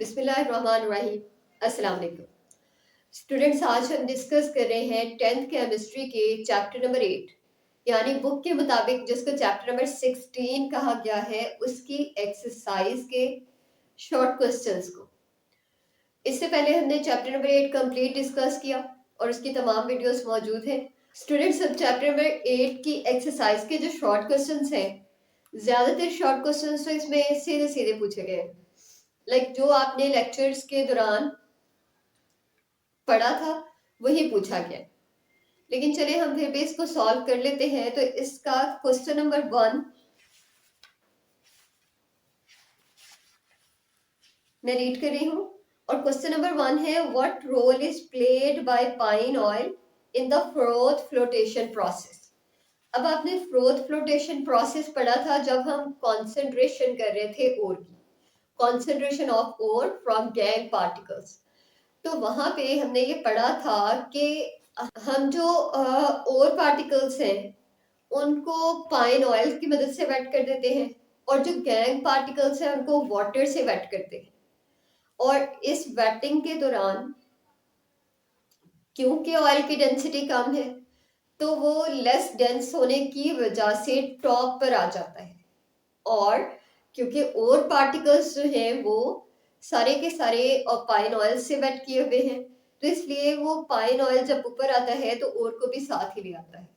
बिस्मिल्लाहिर्रहमानिर्रहीम। अस्सलाम वालेकुम स्टूडेंट्स, आज हम डिस्कस कर रहे हैं 10th केमिस्ट्री के चैप्टर नंबर 8 यानी बुक के मुताबिक जिसको चैप्टर नंबर 16 कहा गया है उसकी एक्सरसाइज के शॉर्ट क्वेश्चंस को। इससे पहले हमने चैप्टर नंबर 8 कंप्लीट डिस्कस किया और उसकी तमाम वीडियोस मौजूद हैं। स्टूडेंट्स, अब चैप्टर नंबर 8 की एक्सरसाइज के जो शॉर्ट क्वेश्चंस हैं, ज़्यादातर शॉर्ट क्वेश्चंस तो इसमें सीधे सीधे पूछे गए हैं, लाइक जो आपने लेक्चर्स के दौरान पढ़ा था वही पूछा गया। लेकिन चलिए हम फिर भी इसको सॉल्व कर लेते हैं। तो इसका क्वेश्चन नंबर 1 मैं रीड कर रही हूँ और क्वेश्चन नंबर 1 है, what role is played by pine oil in the froth flotation process. अब आपने फ्रोथ फ्लोटेशन प्रोसेस पढ़ा था जब हम कॉन्सेंट्रेशन कर रहे थे ओर की, concentration of ore from gangue particles. तो वहां पे हमने ये पढ़ा था कि हम जो ओर पार्टिकल्स हैं उनको पाइन ऑयल की मदद से वेट कर देते हैं और जो गैंग पार्टिकल्स हैं उनको वाटर से वेट करते हैं। और इस वेटिंग के दौरान क्योंकि ऑयल की डेंसिटी कम है तो वो लेस डेंस होने की वजह से टॉप पर आ जाता है, और क्योंकि और पार्टिकल्स जो हैं वो सारे के सारे पाइन ऑयल से वेट किए हुए हैं, तो इसलिए वो पाइन ऑयल जब ऊपर आता है तो और को भी साथ ही ले आता है।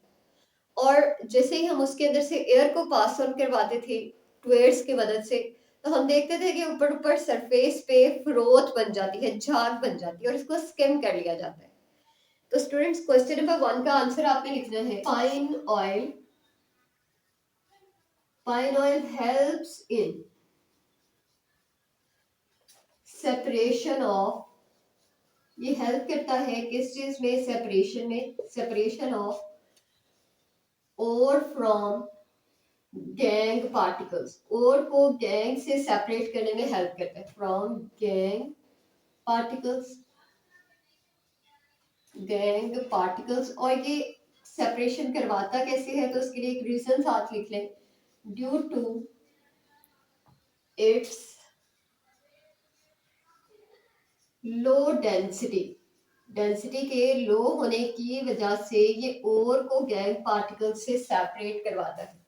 और जैसे ही हम उसके अंदर से एयर को पास ऑन करवाते थे ट्वेयर्स की मदद से, तो हम देखते थे कि ऊपर ऊपर सरफेस पे फ्रोथ बन जाती है, झाग बन जाती है और इसको स्किम कर लिया जाता है। तो स्टूडेंट्स, क्वेश्चन नंबर 1 का आंसर आपने लिखना है, pine oil helps in separation of, ये हेल्प करता है किस चीज में, सेपरेशन में, सेपरेशन ऑफ और फ्रॉम गैंग पार्टिकल्स, और को गैंग से सेपरेट करने में हेल्प करता है, from gangue particles, gang particles. और ये सेपरेशन करवाता कैसे है, तो उसके लिए एक रीजन साथ लिख लें, due to its low density, density के लो होने की वजह से ये और को गैंग पार्टिकल से सेपरेट करवाता है।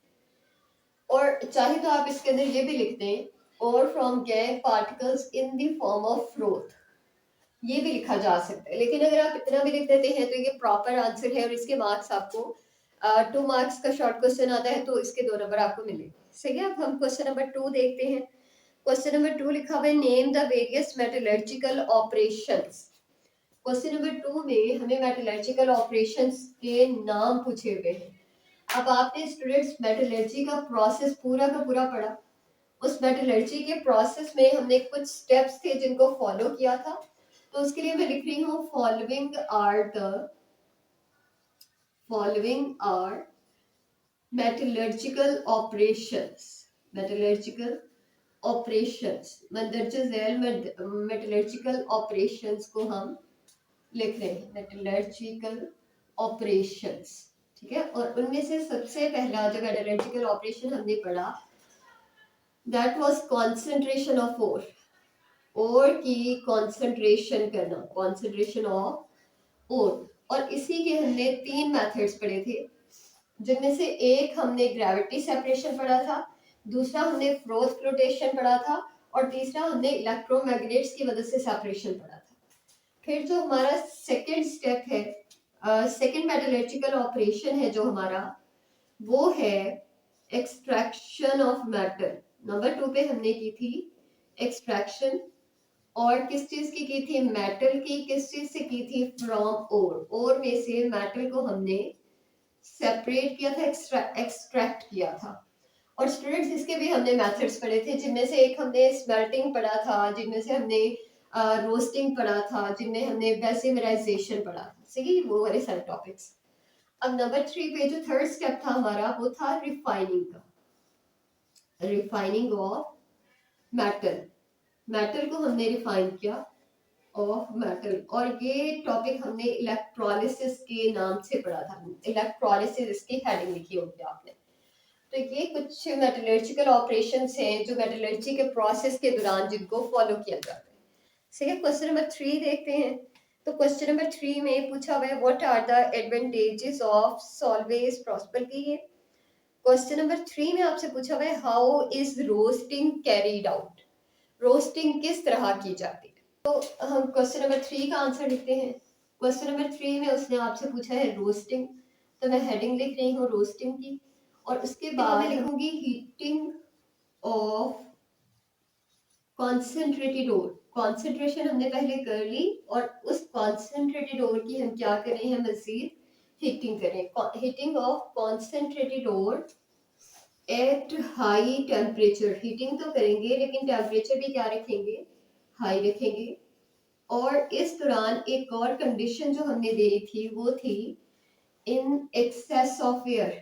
और चाहे तो आप इसके अंदर ये भी लिख दें, और from gangue particles in the form of froth, ये भी लिखा जा सकता है। लेकिन अगर आप इतना भी लिख देते हैं तो ये प्रॉपर आंसर है और इसके मार्क्स आपको 2 मार्क्स का शॉर्ट क्वेश्चन आता है तो इसके 2 नंबर आपको मिलेंगे। सही है। अब हम क्वेश्चन नंबर 2 देखते हैं। क्वेश्चन नंबर 2 लिखा हुआ है, name the various metallurgical operations. Question number 2 में हमें मेटलर्जिकल ऑपरेशंस के नाम पूछे हुए हैं। अब आपने स्टूडेंट्स मेटलर्जी का प्रोसेस पूरा का पूरा पढ़ा। उस मेटलर्जी के प्रोसेस में हमने कुछ स्टेप्स थे जिनको फॉलो किया था, तो उसके लिए मैं लिख रही हूँ, following are metallurgical operations, metallurgical operations, मंदरजा झैल मेटलर्जिकल ऑपरेशंस को हम लिख रहे हैं, मेटलर्जिकल ऑपरेशंस। ठीक है। और उनमें से सबसे पहला जो मेटलर्जिकल ऑपरेशन हमने पढ़ा, that was concentration of ore की कंसंट्रेशन करना, कंसंट्रेशन ऑफ ओर। और इसी के हमने 3 मेथड्स पढ़े थे, जिनमें से एक हमने ग्रेविटी सेपरेशन पढ़ा था, दूसरा हमने फ्रोथ फ्लोटेशन पढ़ा था और तीसरा हमने इलेक्ट्रोमैग्नेट्स की मदद से सेपरेशन पढ़ा था। फिर जो हमारा सेकंड स्टेप है, सेकंड मेटलर्जिकल ऑपरेशन है जो हमारा, वो है एक्सट्रैक्शन ऑफ मेटल। नंबर 2 पे हमने की थी एक्सट्रैक्शन, और किस चीज की थी, मेटल की। किस चीज से की थी, फ्रॉम ओर में से मेटल को हमने सेपरेट किया था, एक्सट्रैक्ट किया था। और स्टूडेंट्स, इसके भी हमने मेथड्स पढ़े थे, जिनमें से एक हमने स्मेल्टिंग पढ़ा था, जिनमें से हमने रोस्टिंग पढ़ा था, जिनमें हमने बेसिमराइजेशन पढ़ा था। सही, वो वाले सारे टॉपिक्स। अब नंबर 3 पे जो थर्ड स्टेप था हमारा, वो था रिफाइनिंग का, रिफाइनिंग ऑफ मेटल। मेटल को हमने रिफाइन किया ऑफ मेटल, और ये टॉपिक हमने इलेक्ट्रोलिसिस के नाम से पढ़ा था। इलेक्ट्रोलिसिस, इसकी हेडिंग लिखी होगी आपने। तो ये कुछ मेटलर्जिकल ऑपरेशंस हैं जो मेटलर्जी के प्रोसेस के दौरान जिनको फॉलो किया जाता है। है। क्वेश्चन नंबर 3 देखते हैं। तो क्वेश्चन नंबर 3 में पूछा हुआ है what are the advantages of Solvay process की है। क्वेश्चन नंबर 3 में आपसे पूछा हुआ है how is roasting carried out, roasting किस तरह की जाती है। तो हम क्वेश्चन नंबर 3 का आंसर लिखते हैं। क्वेश्चन नंबर 3 में उसने आपसे पूछा है रोस्टिंग, तो मैं हेडिंग लिख रही हूँ रोस्टिंग की, और उसके बाद मैं लिखूंगी heating of concentrated ore. Concentration हमने पहले कर ली और उस कॉन्सेंट्रेटेड ओर की हम क्या कर रहे हैं, मजीद हीटिंग करें। Heating of concentrated ore at high temperature. Heating तो करेंगे लेकिन टेम्परेचर भी क्या रखेंगे, हाई रखेंगे। और इस दौरान एक और कंडीशन जो हमने दी थी वो थी in excess of air,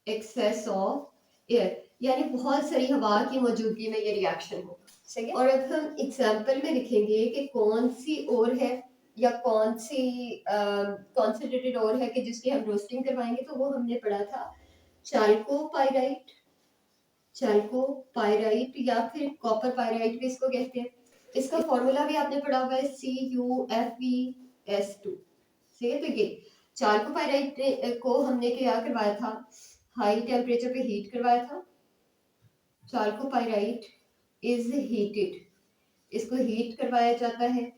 excess of air, यानी बहुत सारी हवा की मौजूदगी में ये रिएक्शन होगा। सही है। और अब हम एग्जाम्पल में लिखेंगे कि कौन सी ओर है या कौन सी कॉन्सेंट्रेटेड ओर है कि जिसकी हम रोस्टिंग करवाएंगे। तो वो हमने पढ़ा था चाल्कोपाइराइट, चाल्कोपाइराइट या फिर कॉपर पाइराइट भी इसको कहते हैं। इसका फॉर्मूला भी आपने पढ़ा हुआ है CuFeS2। ठीक है। तो ये चाल्कोपाइराइट को हमने क्या करवाया था, हाई टेम्परेचर पे हीट करवाया था। चाल्कोपाइराइट इज हीटेड, इसको हीट करवाया जाता है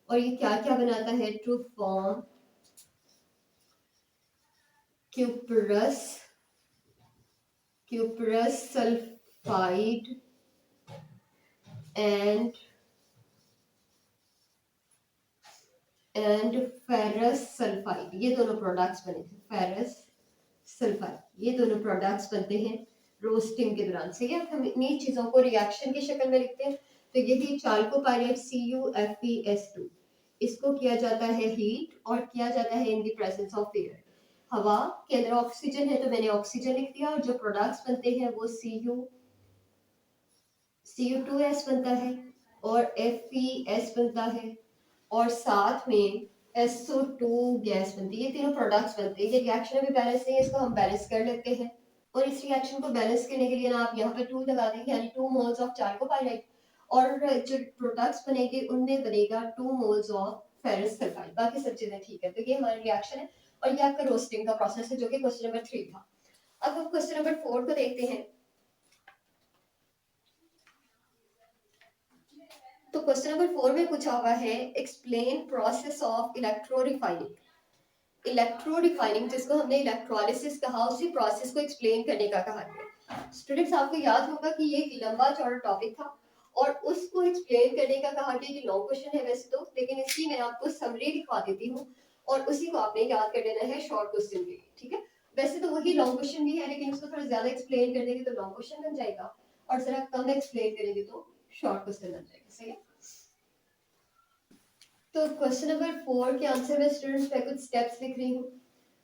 और ये क्या क्या बनाता है, to form cuprous, cuprous sulphide and ferrous sulphide. ये दोनों प्रोडक्ट्स बने थे, फेरस सल्फाइड, ये दोनों प्रोडक्ट्स बनते हैं रोस्टिंग के दौरान। सही है। हम इन्हीं चीजों को रिएक्शन की शक्ल में लिखते हैं। तो यही चाल्कोपाइराइट CuFeS2, इसको किया जाता है हीट और किया जाता है in the presence of air. हवा के अंदर ऑक्सीजन है तो मैंने ऑक्सीजन लिख दिया, और जो प्रोडक्ट्स बनते हैं वो Cu2S बनता है और FeS बनता है, और साथ में SO2 गैस बनती है। ये तीनों प्रोडक्ट्स बनते हैं। ये रिएक्शन अभी बैलेंस नहीं है, इसको हम बैलेंस कर लेते हैं। और इस रिएक्शन को बैलेंस करने के लिए ना आप यहाँ पे 2 लगा देंगे, यानी 2 मोल्स ऑफ चाल्कोपाइराइट, और जो प्रोडक्ट्स बनेंगे उनमें बनेगा 2 मोल्स ऑफ फेरस सल्फाइड। बाकी सब चीजें ठीक है। तो ये हमारी रिएक्शन है और ये आपका रोस्टिंग का प्रोसेस है, जो कि क्वेश्चन नंबर 3 था। अब हम क्वेश्चन नंबर 4 को देखते हैं। तो क्वेश्चन नंबर 4 में पूछा हुआ है explain process of electro refining. Electro refining जिसको हमने इलेक्ट्रोलिसिस कहा, उसी प्रोसेस को एक्सप्लेन करने का कहा गया। स्टूडेंट्स आपको याद होगा कि ये एक लंबा चौड़ा टॉपिक था और उसको एक्सप्लेन करने का कहा गया कि लॉन्ग क्वेश्चन है वैसे तो, लेकिन इसकी मैं आपको समरी लिखवा देती हूँ और उसी को आपने याद कर लेना है शॉर्ट क्वेश्चन के लिए। ठीक है। वैसे तो वही लॉन्ग क्वेश्चन भी है, लेकिन उसको थोड़ा ज्यादा एक्सप्लेन कर देंगे तो लॉन्ग क्वेश्चन बन जाएगा, और जरा कम एक्सप्लेन करेंगे तो शॉर्ट क्वेश्चन बन जाएगा। सही है। तो क्वेश्चन नंबर 4 के आंसर में स्टूडेंट्स मैं कुछ स्टेप्स लिख रही हूँ,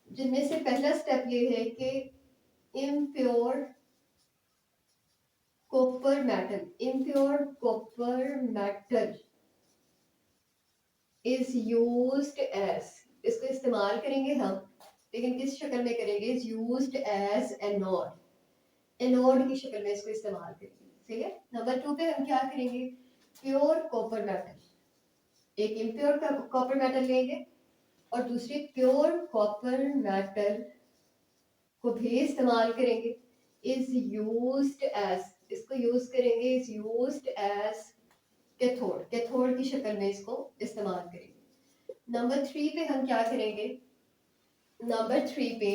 जिनमें से पहला स्टेप ये है कि impure copper metal, impure copper metal is used as, इसको इस्तेमाल करेंगे हम, लेकिन किस शक्ल में करेंगे, is used as anode, anode की शक्ल में इसको इस्तेमाल करेंगे। ठीक है। नंबर 2 पे हम क्या करेंगे, प्योर कॉपर मेटल, एक इम्प्योर कॉपर मेटल लेंगे और दूसरी प्योर कॉपर मेटल को भी इस्तेमाल करेंगे, इज यूज्ड एज, इसको यूज करेंगे, is used as cathode, cathode की शक्ल में इसको इस्तेमाल करेंगे। नंबर 3 पे हम क्या करेंगे, नंबर 3 पे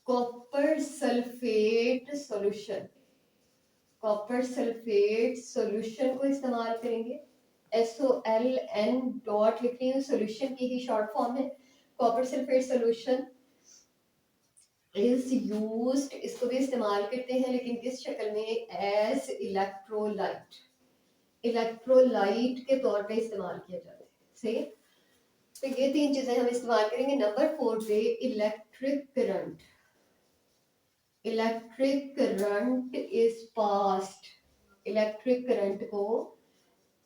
copper sulphate solution, copper sulphate solution को इस्तेमाल करेंगे। SOLN डॉट लिख रही हूँ, सॉल्यूशन की ही शॉर्ट फॉर्म है। Copper sulphate solution is used, इसको भी इस्तेमाल करते हैं लेकिन किस शक्ल में, एज इलेक्ट्रोलाइट, इलेक्ट्रोलाइट के तौर पे इस्तेमाल किया जाता है। सही है। तो ये 3 चीजें हम इस्तेमाल करेंगे। नंबर 4 पे electric current, electric current is passed, electric current को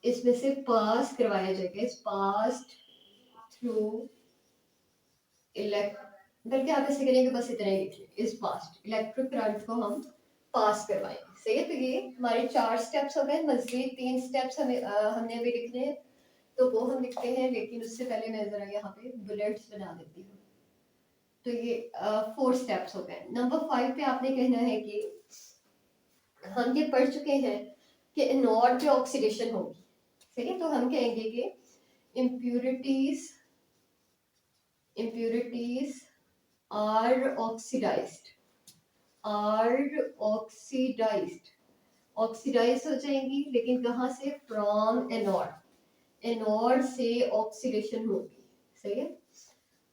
इसमें से पास करवाया जाएगा, इज पास्ड थ्रू इलेक्ट, बल्कि आप ऐसे करेंगे बस इतना ही लिखिए, इज पास्ड, इलेक्ट्रिक करंट को हम पास करवाएंगे। सही है। तो ये हमारे 4 स्टेप्स हो गए, मजीद 3 स्टेप्स हमने अभी लिखने हैं, तो वो हम लिखते हैं, लेकिन उससे पहले मैं जरा यहाँ पे बुलेट्स बना देती हूँ। तो ये 4 स्टेप्स हो गए। नंबर 5 पे आपने कहना है कि हम ये पढ़ चुके हैं कि एनोड पे ऑक्सीडेशन होगी, ठीक है। तो हम कहेंगे कि impurities impurities are oxidized oxidise हो जाएंगी, लेकिन कहाँ से? फ्रॉम एनोड से ऑक्सीडेशन होगी, सही है।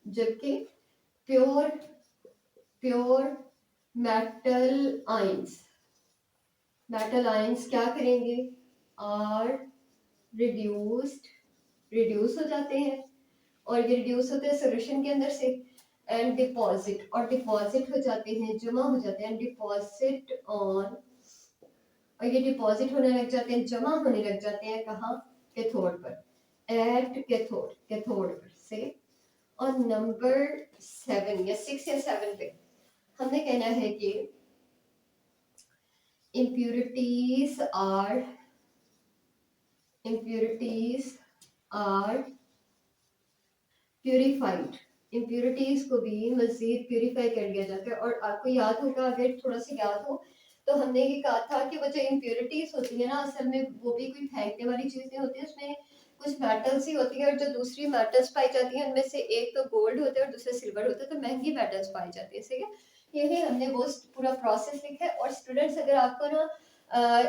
जबकि प्योर प्योर मेटल आयंस क्या करेंगे? आर रिड्यूस हो जाते हैं, और ये रिड्यूस होते हैं सोल्यूशन के अंदर से, एंड डिपॉजिट हो जाते हैं, जमा हो जाते हैं, डिपॉजिट ऑन, और ये डिपॉजिट होने लग जाते हैं, जमा होने लग जाते हैं कहाँ? कैथोड पर, एट कैथोड पर से। और नंबर 7 या 6 या 7 पे हमने कहना है कि impurities are प्यूरिफाइड। इम्प्योरिटीज को भी मजीद प्यूरिफाई कर लिया जाता है। और आपको याद होगा, अगर थोड़ा सा याद हो, तो हमने ये कहा था कि वो जो इम्प्योरिटीज होती है ना, असल में वो भी कोई फेंकने वाली चीज नहीं होती है, उसमें कुछ मेटल्स ही होती है, और जो दूसरी मेटल्स पाई जाती है उनमें से एक तो गोल्ड होता है और दूसरा सिल्वर होता है, तो महंगी मेटल्स पाई जाती है, सही है। यही हमने वो पूरा प्रोसेस लिखा है। और स्टूडेंट्स, अगर आपको ना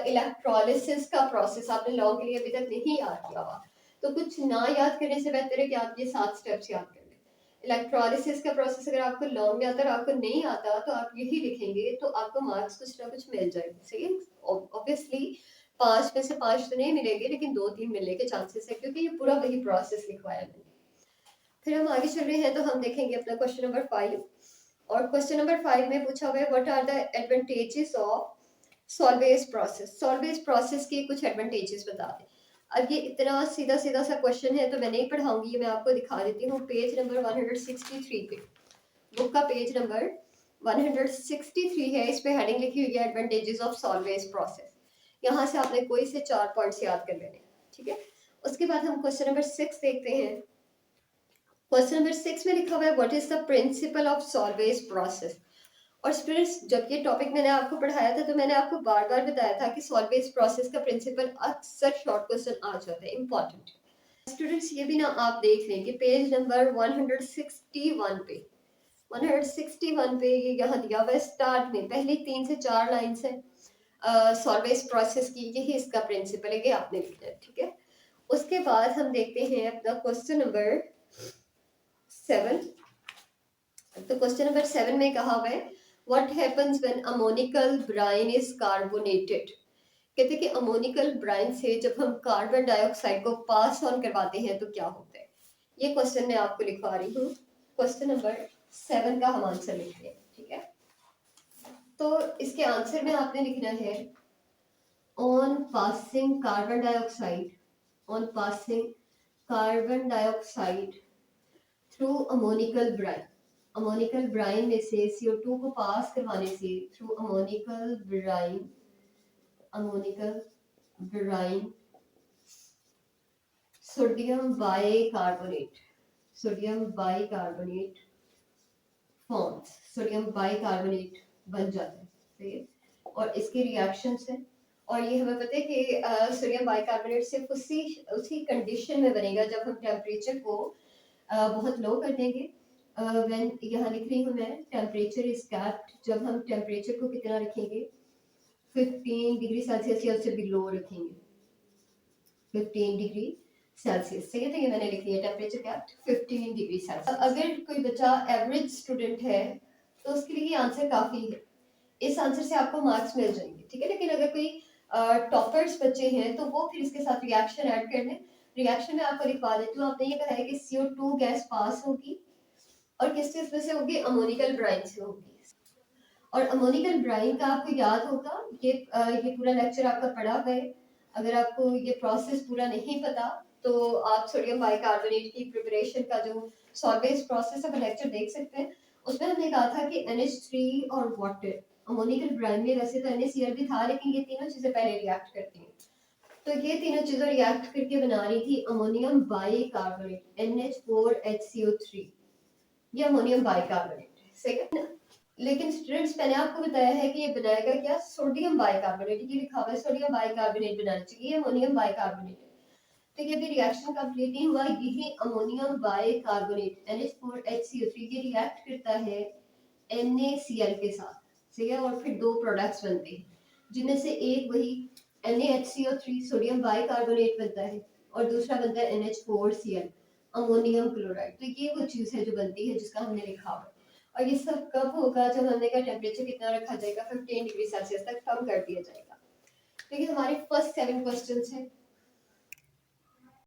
इलेक्ट्रोलिसिस का प्रोसेस आपने लॉ के लिए अभी तक नहीं याद किया हुआ, तो कुछ ना याद करने से बेहतर है कि आप ये 7 स्टेप्स याद कर लें। इलेक्ट्रोलिसिस का प्रोसेस अगर आपको लॉन्ग में आता है और आपको नहीं आता, तो आप यही लिखेंगे, तो आपको मार्क्स कुछ ना कुछ मिल जाएंगे, सही है। ऑब्वियसली 5 में से 5 तो नहीं मिलेंगे, लेकिन 2-3 मिलने के चांसेस है, क्योंकि ये पूरा वही प्रोसेस लिखवाया मैंने। फिर हम आगे चल रहे हैं, तो हम देखेंगे अपना क्वेश्चन नंबर 5। और क्वेश्चन नंबर 5 में पूछा हुआ है, what are the advantages of Solvay process के कुछ एडवांटेजेस बता दें। अब ये इतना सीधा सीधा सा क्वेश्चन है, तो मैं नहीं पढ़ाऊंगी, ये मैं आपको दिखा देती हूँ। पेज नंबर 163 पे, बुक का पेज नंबर 163 है, इस पे हेडिंग लिखी हुई है एडवांटेजेस ऑफ सॉल्वेज प्रोसेस। यहाँ से आपने कोई से 4 पॉइंट्स याद कर लेने, ठीक है। उसके बाद हम क्वेश्चन नंबर 6 देखते हैं। क्वेश्चन नंबर 6 में लिखा हुआ है, what is the principle of Solvay process. और स्टूडेंट्स, जब ये टॉपिक मैंने आपको पढ़ाया था, तो मैंने आपको बार बार बताया था कि सॉल्वेज प्रोसेस का प्रिंसिपल अक्सर शॉर्ट क्वेश्चन आ जाता है, इंपॉर्टेंट। स्टूडेंट्स, ये भी ना आप देख लें कि पेज नंबर 161 पे 161 पे ये यहाँ दिया हुआ है, स्टार्ट में पहली 3 से 4 लाइन्स है सॉल्वेज प्रोसेस की, यही इसका प्रिंसिपल है, कि आपने लिखना है, ठीक है। उसके बाद हम देखते हैं अपना क्वेश्चन नंबर 7। तो क्वेश्चन नंबर 7 में कहा हुआ है, what happens when ammoniacal brine is carbonated. कहते हैं कि अमोनिकल ब्राइन से जब हम कार्बन डाइऑक्साइड को पास ऑन करवाते हैं तो क्या होता है। ये क्वेश्चन मैं आपको लिखवा रही हूँ। क्वेश्चन नंबर 7 का हम आंसर लिखते हैं, ठीक है। तो इसके आंसर में आपने लिखना है, on passing carbon dioxide through ammoniacal brine में से CO2 को पास करवाने से, through ammoniacal brine sodium bicarbonate बन जाता है, सही है। और इसके रिएक्शंस हैं, और ये हमें पता है कि सोडियम बाइकार्बोनेट सिर्फ उसी कंडीशन में बनेगा जब हम टेम्परेचर को बहुत लो कर देंगे। व्हेन, यहाँ लिख रही हूँ मैं, टेम्परेचर इज कैप्ड, जब हम टेम्परेचर को कितना रखेंगे, 15 डिग्री सेल्सियस या उससे बिलो रखेंगे, 15 डिग्री सेल्सियस, सही है। तो ये मैंने लिख लिया, टेम्परेचर कैप्ड 15 डिग्री सेल्सियस। अगर कोई बच्चा एवरेज स्टूडेंट है, तो उसके लिए ये आंसर काफी है, इस आंसर से आपको मार्क्स मिल जाएंगे, ठीक है। लेकिन अगर कोई टॉपर्स बच्चे हैं, तो वो फिर इसके साथ रिएक्शन ऐड कर लें। रिएक्शन में आपको लिखवा देती हूँ। आपने ये कहा है कि CO2 गैस पास होगी, और किस चीज में से होगी, अमोनिकल ब्राइन से होगी। और अमोनिकल ब्राइन का आपको याद होगा, ये पूरा लेक्चर आपका पढ़ा हुआ है। अगर आपको ये प्रोसेस पूरा नहीं पता, तो आप सोडियम बाइकार्बोनेट की प्रिपरेशन का जो सॉल्वेज प्रोसेस है वो लेक्चर देख सकते हैं। उसमें हमने कहा था कि NH3 और वाटर, अमोनिकल ब्राइम में वैसे तो NaCl भी था, लेकिन ये तीनों चीजें पहले रिएक्ट करती हैं। तो ये तीनों चीजें रिएक्ट करके बना रही थी अमोनियम बाइकार्बोनेट NH4HCO3। ये अमोनियम बाइकार्बोनेट है, सही है। लेकिन स्टूडेंट्स मैंने आपको बताया है कि ये बनाएगा क्या, सोडियम बाइकार्बोनेट। ये लिखा हुआ है सोडियम बाइकार्बोनेट बनाना चाहिए, अमोनियम बाइकार्बोनेट है। तो ये भी रिएक्शन कंप्लीट नहीं हुआ, यही अमोनियम बाइकार्बोनेट NH4HCO3 ये रिएक्ट करता है NaCl के साथ, ठीक है, और फिर दो प्रोडक्ट्स बनते हैं, जिनमें से एक वही NaHCO3 सोडियम बाइकार्बोनेट बनता है, और दूसरा बनता है NH4Cl अमोनियम क्लोराइड। तो ये वो चीज है जो बनती है, जिसका हमने लिखा हुआ है। और ये सब कब होगा, जब हमने का टेम्परेचर कितना रखा जाएगा, 15 डिग्री सेल्सियस तक कम कर दिया जाएगा। देखिए हमारे फर्स्ट 7 क्वेश्चंस हैं,